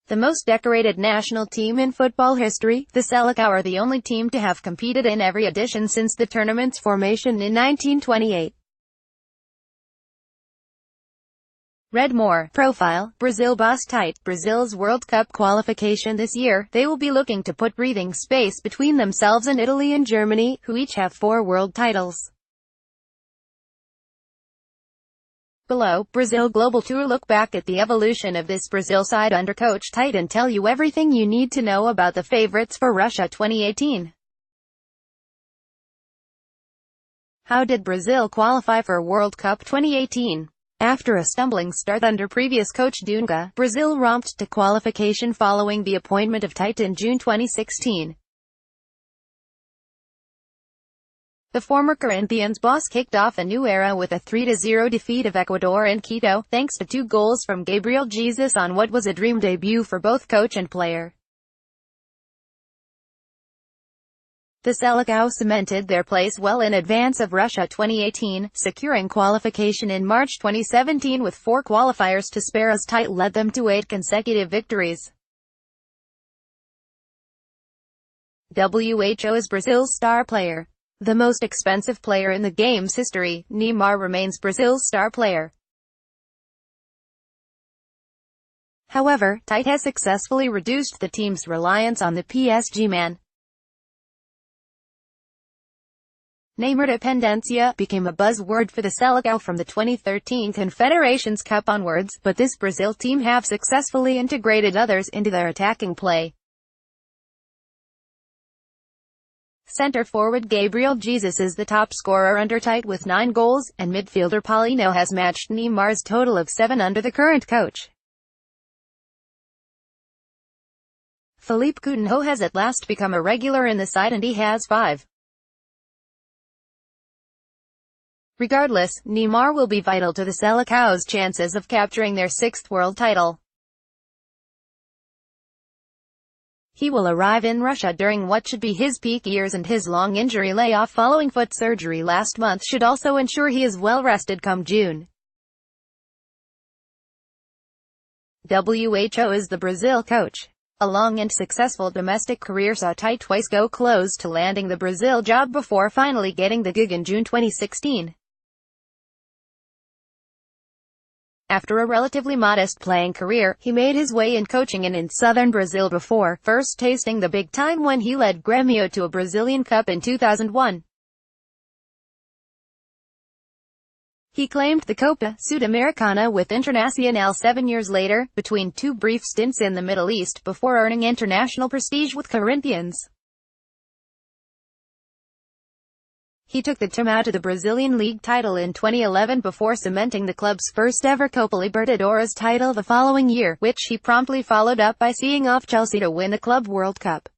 The most decorated national team in football history, the Selecao are the only team to have competed in every edition since the tournament's formation in 1928. Read more. Profile. Brazil boss Tite. Brazil's World Cup qualification this year, they will be looking to put breathing space between themselves and Italy and Germany, who each have 4 world titles. Below, Brazil Global Tour. Look back at the evolution of this Brazil side under coach Tite and tell you everything you need to know about the favorites for Russia 2018. How did Brazil qualify for World Cup 2018? After a stumbling start under previous coach Dunga, Brazil romped to qualification following the appointment of Tite in June 2016. The former Corinthians boss kicked off a new era with a 3-0 defeat of Ecuador in Quito, thanks to 2 goals from Gabriel Jesus on what was a dream debut for both coach and player. The Selecao cemented their place well in advance of Russia 2018, securing qualification in March 2017 with 4 qualifiers to spare as Tite led them to 8 consecutive victories. WHO is Brazil's star player. The most expensive player in the game's history, Neymar remains Brazil's star player. However, Tite has successfully reduced the team's reliance on the PSG man. Neymar dependencia became a buzzword for the Selecao from the 2013 Confederations Cup onwards, but this Brazil team have successfully integrated others into their attacking play. Center forward Gabriel Jesus is the top scorer under Tite with 9 goals, and midfielder Paulinho has matched Neymar's total of 7 under the current coach. Philippe Coutinho has at last become a regular in the side and he has 5. Regardless, Neymar will be vital to the Selecao's chances of capturing their 6th world title. He will arrive in Russia during what should be his peak years, and his long injury layoff following foot surgery last month should also ensure he is well rested come June. WHO is the Brazil coach. A long and successful domestic career saw Tite twice go close to landing the Brazil job before finally getting the gig in June 2016. After a relatively modest playing career, he made his way in coaching and in southern Brazil before first tasting the big time when he led Grêmio to a Brazilian Cup in 2001. He claimed the Copa Sudamericana with Internacional 7 years later, between 2 brief stints in the Middle East before earning international prestige with Corinthians. He took the Timão to the Brazilian League title in 2011 before cementing the club's first ever Copa Libertadores title the following year, which he promptly followed up by seeing off Chelsea to win the Club World Cup.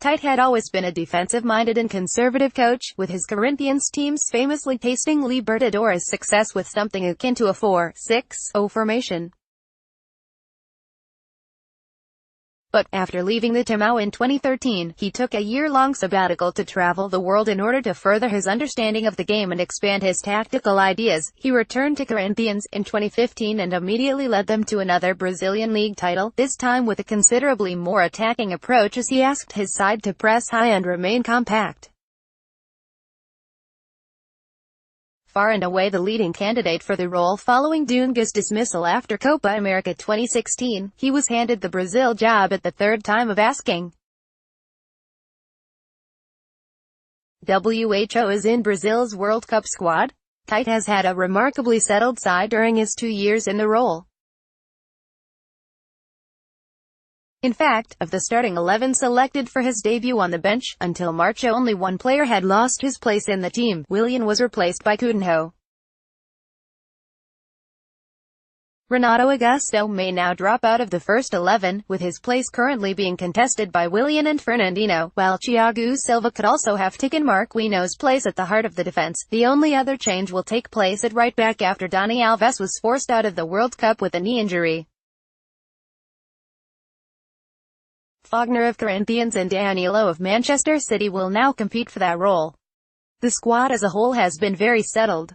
Tite had always been a defensive-minded and conservative coach, with his Corinthians teams famously tasting Libertadores success with something akin to a 4-6-0 formation. But, after leaving the Timão in 2013, he took a year-long sabbatical to travel the world in order to further his understanding of the game and expand his tactical ideas. He returned to Corinthians in 2015 and immediately led them to another Brazilian league title, this time with a considerably more attacking approach as he asked his side to press high and remain compact. Far and away the leading candidate for the role following Dunga's dismissal after Copa America 2016, he was handed the Brazil job at the 3rd time of asking. WHO is in Brazil's World Cup squad. Tite has had a remarkably settled side during his 2 years in the role. In fact, of the starting 11 selected for his debut on the bench, until March only one player had lost his place in the team. Willian was replaced by Coutinho. Renato Augusto may now drop out of the first 11, with his place currently being contested by Willian and Fernandinho, while Thiago Silva could also have taken Marquinhos' place at the heart of the defense. The only other change will take place at right back after Dani Alves was forced out of the World Cup with a knee injury. Fagner of Corinthians and Danilo of Manchester City will now compete for that role. The squad as a whole has been very settled.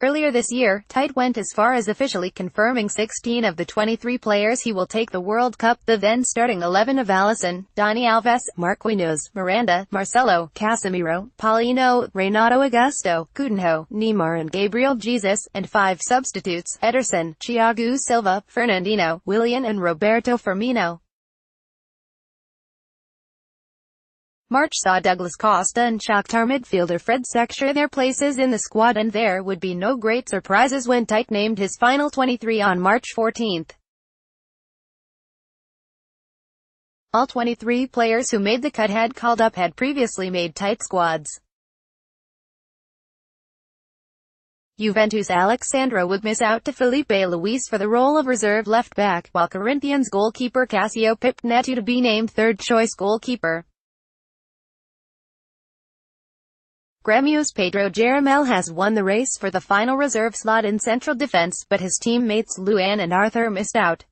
Earlier this year, Tite went as far as officially confirming 16 of the 23 players he will take the World Cup. The then starting 11 of Alisson, Dani Alves, Marquinhos, Miranda, Marcelo, Casemiro, Paulino, Renato Augusto, Coutinho, Neymar and Gabriel Jesus, and 5 substitutes, Ederson, Thiago Silva, Fernandinho, Willian and Roberto Firmino. March saw Douglas Costa and Shakhtar midfielder Fred Cech share their places in the squad, and there would be no great surprises when Tite named his final 23 on March 14. All 23 players who made the cut had called up had previously made Tite squads. Juventus' Alexandro would miss out to Filipe Luis for the role of reserve left-back, while Corinthians goalkeeper Cassio pipped Neto to be named third-choice goalkeeper. Grêmio's Pedro Jeromel has won the race for the final reserve slot in central defense, but his teammates Luan and Arthur missed out.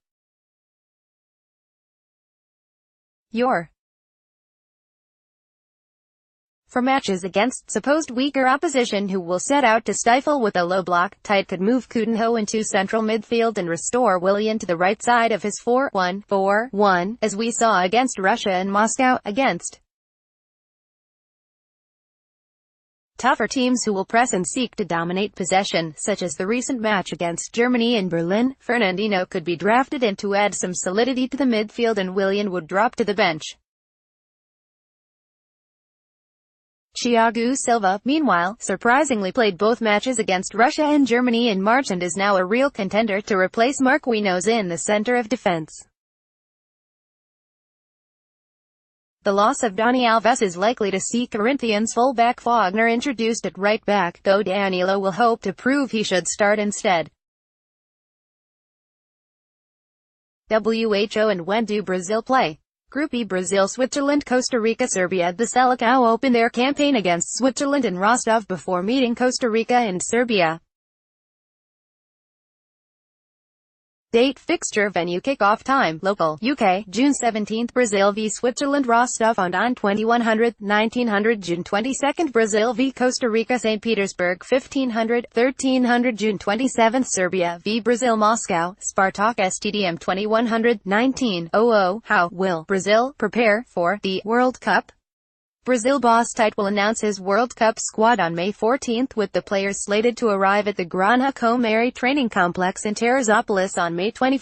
For matches against supposed weaker opposition who will set out to stifle with a low block, Tite could move Coutinho into central midfield and restore Willian to the right side of his 4-1-4-1, as we saw against Russia and Moscow. Against tougher teams who will press and seek to dominate possession, such as the recent match against Germany in Berlin, Fernandinho could be drafted in to add some solidity to the midfield and Willian would drop to the bench. Thiago Silva, meanwhile, surprisingly played both matches against Russia and Germany in March and is now a real contender to replace Marquinhos in the center of defense. The loss of Dani Alves is likely to see Corinthians fullback Fagner introduced at right back, though Danilo will hope to prove he should start instead. WHO and when do Brazil play? Group E: Brazil, Switzerland, Costa Rica, Serbia. The Selecao opened their campaign against Switzerland in Rostov before meeting Costa Rica and Serbia. Date, fixture, venue, kick-off time, local, UK, June 17, Brazil v Switzerland, Rostov-on-Don, 2100, 1900, June 22, Brazil v Costa Rica, St. Petersburg, 1500, 1300, June 27, Serbia v Brazil, Moscow, Spartak Stadium, 2100, 1900. How will Brazil prepare for the World Cup? Brazil boss Tite will announce his World Cup squad on May 14, with the players slated to arrive at the Granja Comary training complex in Teresópolis on May 21.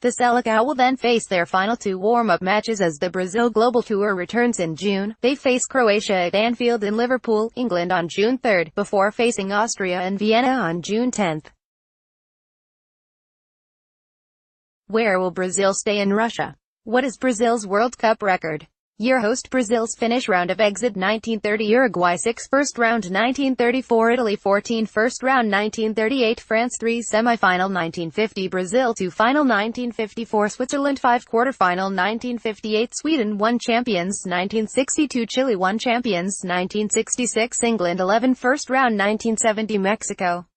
The Selecao will then face their final 2 warm-up matches as the Brazil Global Tour returns in June. They face Croatia at Anfield in Liverpool, England on June 3, before facing Austria and Vienna on June 10. Where will Brazil stay in Russia? What is Brazil's World Cup record? Year: host Brazil's Finnish round of exit 1930, Uruguay 6 first round 1934, Italy 14 first round 1938, France 3 semi-final 1950, Brazil 2 final 1954, Switzerland 5 quarter-final 1958, Sweden 1 champions 1962, Chile 1 champions 1966, England 11 first round 1970, Mexico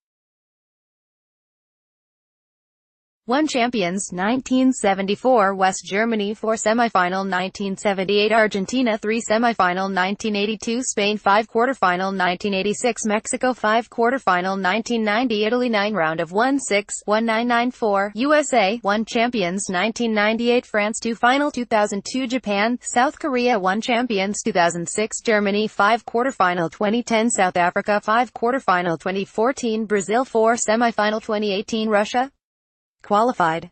1 champions 1974, West Germany 4 semi-final 1978, Argentina 3 semi-final 1982, Spain 5 quarter-final 1986, Mexico 5 quarter-final 1990, Italy 9 round of 1994, USA 1 champions 1998, France 2 final 2002, Japan, South Korea 1 champions 2006, Germany 5 quarter-final 2010, South Africa 5 quarter-final 2014, Brazil 4 semi-final 2018, Russia qualified.